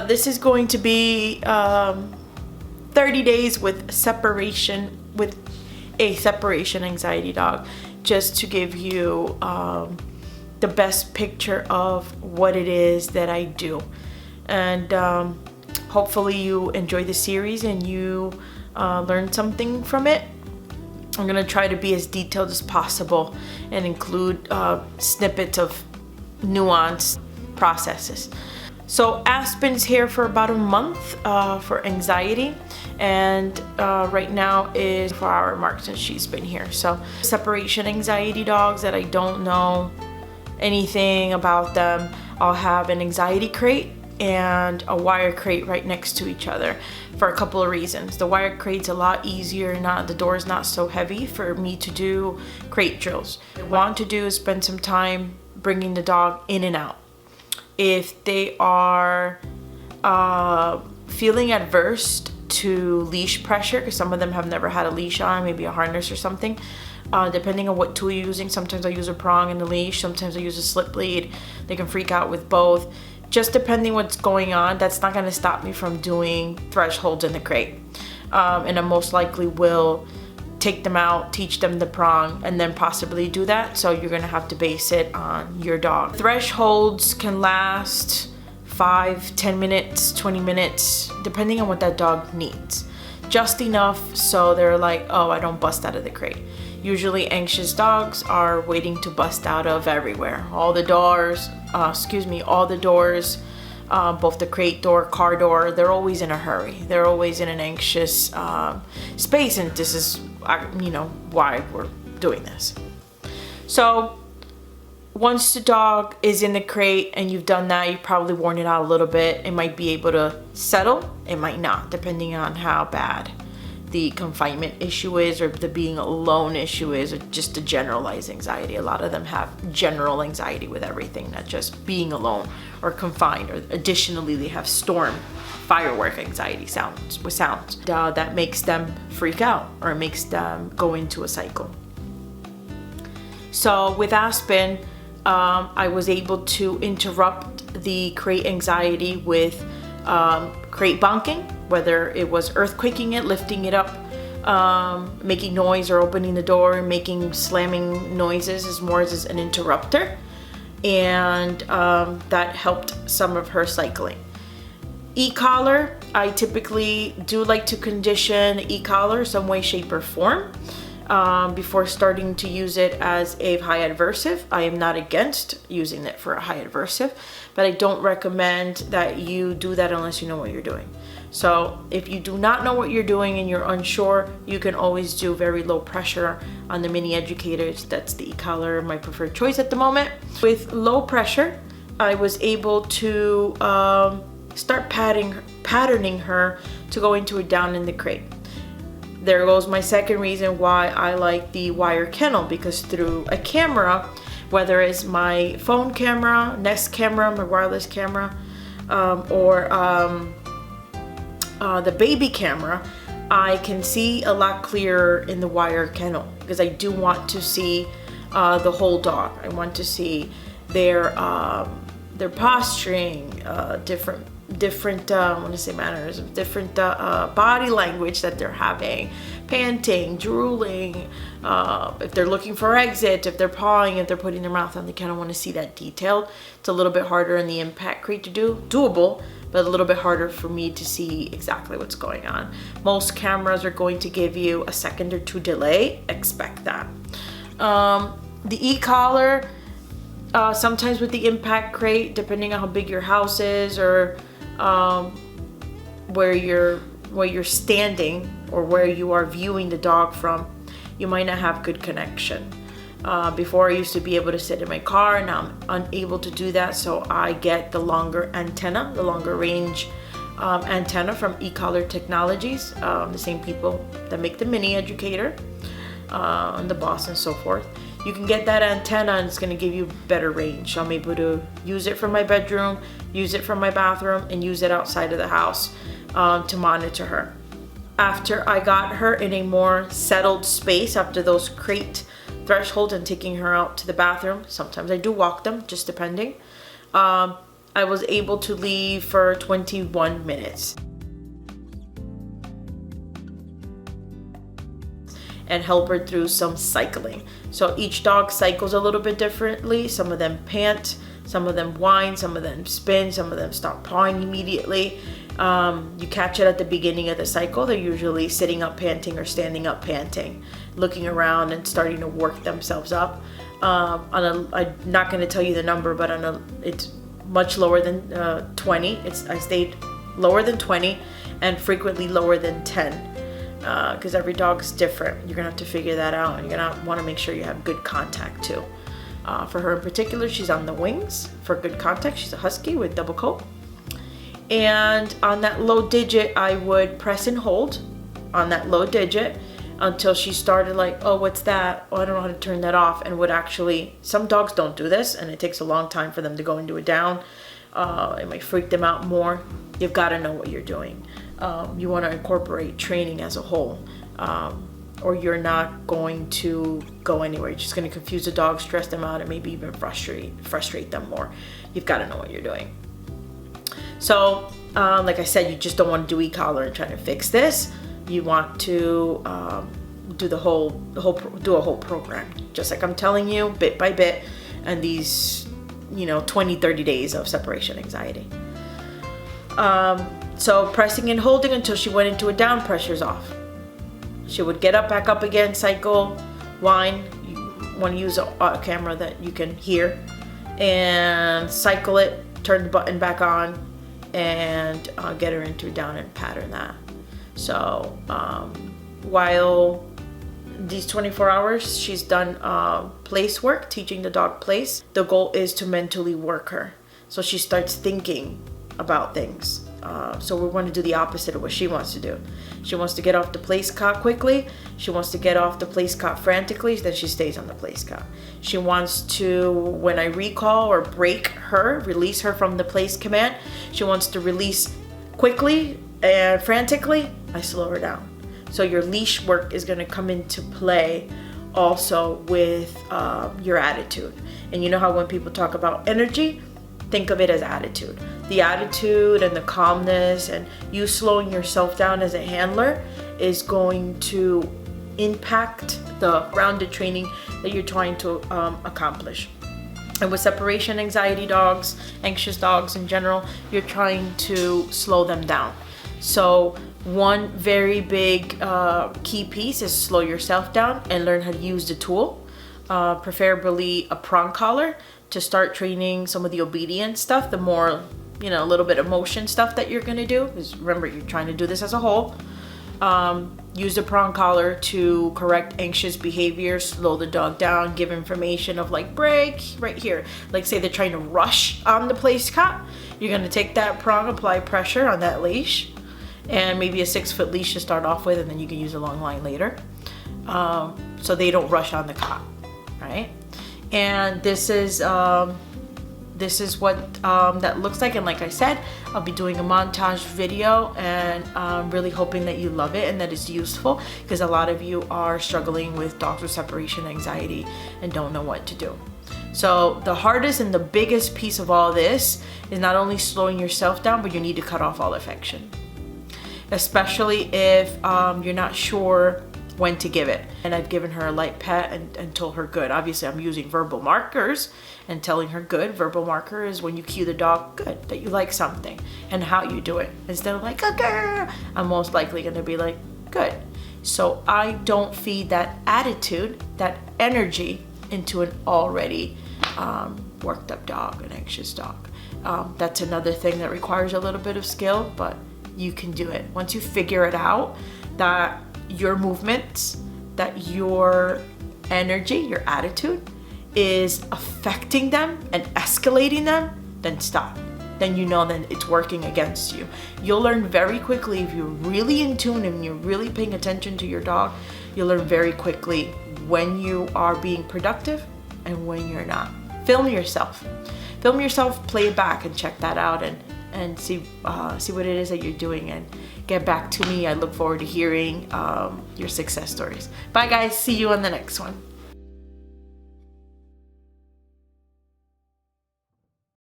this is going to be 30 days with a separation anxiety dog, just to give you the best picture of what it is that I do. And hopefully you enjoy the series and you learn something from it. I'm gonna try to be as detailed as possible and include snippets of nuanced processes. So Aspen's here for about a month for anxiety, and right now is 4-hour mark since she's been here. So separation anxiety dogs that I don't know anything about them, I'll have an anxiety crate and a wire crate right next to each other for a couple of reasons. The wire crate's a lot easier, the door is not so heavy for me to do crate drills. What I want to do is spend some time bringing the dog in and out. If they are feeling adverse to leash pressure, because some of them have never had a leash on, maybe a harness or something, depending on what tool you're using, sometimes I use a prong and a leash, sometimes I use a slip lead. They can freak out with both. Just depending what's going on, that's not going to stop me from doing thresholds in the crate. And I most likely will take them out, teach them the prong, and then possibly do that. So you're going to have to base it on your dog. Thresholds can last 5, 10 minutes, 20 minutes, depending on what that dog needs. Just enough so they're like, oh, I don't bust out of the crate. Usually anxious dogs are waiting to bust out of everywhere. All the doors, both the crate door, car door, they're always in a hurry. They're always in an anxious space, and this is, why we're doing this. So once the dog is in the crate and you've done that, you've probably worn it out a little bit. It might be able to settle, it might not, depending on how bad the confinement issue is, or the being alone issue is, or just the generalized anxiety. A lot of them have general anxiety with everything, not just being alone or confined. Or additionally, they have firework anxiety sounds that makes them freak out or makes them go into a cycle. So with Aspen, I was able to interrupt the crate anxiety with crate bonking, whether it was earthquaking it, lifting it up, making noise, or opening the door and making slamming noises is more as an interrupter. And that helped some of her cycling. Ecollar, I typically do like to condition Ecollar some way, shape, or form before starting to use it as a high adversive. I am not against using it for a high adversive, but I don't recommend that you do that unless you know what you're doing. So if you do not know what you're doing and you're unsure, you can always do very low pressure on the mini educators. That's the Ecollar, my preferred choice at the moment. With low pressure, I was able to start patterning her to go into a down in the crate. There goes my second reason why I like the wire kennel, because through a camera, whether it's my phone camera, Nest camera, my wireless camera, or the baby camera, I can see a lot clearer in the wire kennel, because I do want to see the whole dog. I want to see their posturing, different I want to say manners, different body language that they're having, panting, drooling, if they're looking for exit, if they're pawing, if they're putting their mouth on the kennel. I want to see that detailed. It's a little bit harder in the impact crate to do, doable, but a little bit harder for me to see exactly what's going on. Most cameras are going to give you a second or two delay. Expect that. The Ecollar, sometimes with the impact crate, depending on how big your house is, or where you're standing, or where you are viewing the dog from, you might not have good connection. Before I used to be able to sit in my car, and now I'm unable to do that, so I get the longer antenna, the longer range antenna from Ecollar Technologies, the same people that make the mini educator, and the boss and so forth. You can get that antenna and it's going to give you better range. So I'm able to use it from my bedroom, use it from my bathroom, and use it outside of the house to monitor her. After I got her in a more settled space, after those crate thresholds and taking her out to the bathroom, sometimes I do walk them, just depending. I I was able to leave for 21 minutes and help her through some cycling. So each dog cycles a little bit differently. Some of them pant, some of them whine, some of them spin, some of them stop pawing immediately. You catch it at the beginning of the cycle. They're usually sitting up panting or standing up panting, looking around and starting to work themselves up. I'm not going to tell you the number, but it's much lower than 20. I stayed lower than 20 and frequently lower than 10. Because every dog's different. You're gonna have to figure that out, and you're gonna want to make sure you have good contact too. For her in particular, she's on the wings for good contact. She's a Husky with double coat, and on that low digit I would press and hold on that low digit until she started like, oh, what's that? Oh, I don't know how to turn that off, and would actually, some dogs don't do this and it takes a long time for them to go into a down. It might freak them out more. You've got to know what you're doing. You want to incorporate training as a whole, or you're not going to go anywhere. You're just going to confuse the dog, stress them out, and maybe even frustrate them more. You've got to know what you're doing. So, like I said, you just don't want to do Ecollar and try to fix this. You want to do a whole program, just like I'm telling you, bit by bit, and these 20, 30 days of separation anxiety. So pressing and holding until she went into a down, pressure's off. She would get up, back up again, cycle, whine. You want to use a camera that you can hear, and cycle it, turn the button back on, and get her into a down and pattern that. So while these 24 hours, she's done place work, teaching the dog place. The goal is to mentally work her, so she starts thinking about things. So we want to do the opposite of what she wants to do. She wants to get off the place cot quickly. She wants to get off the place cot frantically. Then she stays on the place cot. She wants to, when I recall or break her, release her from the place command, she wants to release quickly and frantically. I slow her down. So your leash work is going to come into play also with your attitude. And you know how when people talk about energy, think of it as attitude. The attitude and the calmness and you slowing yourself down as a handler is going to impact the grounded training that you're trying to accomplish. And with separation anxiety dogs, anxious dogs in general, you're trying to slow them down. So one very big key piece is slow yourself down and learn how to use the tool, preferably a prong collar, to start training some of the obedience stuff, the more, a little bit of motion stuff that you're gonna do. Because remember, you're trying to do this as a whole. Use the prong collar to correct anxious behavior, slow the dog down, give information of like break right here. Like say they're trying to rush on the place cot, you're gonna take that prong, apply pressure on that leash, and maybe a 6-foot leash to start off with, and then you can use a long line later, so they don't rush on the cot, right? And this is what that looks like. And like I said, I'll be doing a montage video, and I'm really hoping that you love it and that it's useful, because a lot of you are struggling with dogs with separation anxiety and don't know what to do. So the hardest and the biggest piece of all this is not only slowing yourself down, but you need to cut off all affection, especially if you're not sure when to give it. And I've given her a light pet and told her good. Obviously I'm using verbal markers and telling her good. Verbal marker is when you cue the dog good, that you like something, and how you do it. Instead of like, okay, I'm most likely gonna be like, good. So I don't feed that attitude, that energy into an already worked up dog, an anxious dog. That's another thing that requires a little bit of skill, but you can do it. Once you figure it out, that your movements, that your energy, your attitude is affecting them and escalating them, then stop. Then then it's working against you. You'll learn very quickly, if you're really in tune and you're really paying attention to your dog, you'll learn very quickly when you are being productive and when you're not. Film yourself, play it back and check that out, and see what it is that you're doing, and get back to me. I look forward to hearing your success stories. Bye guys, see you on the next one.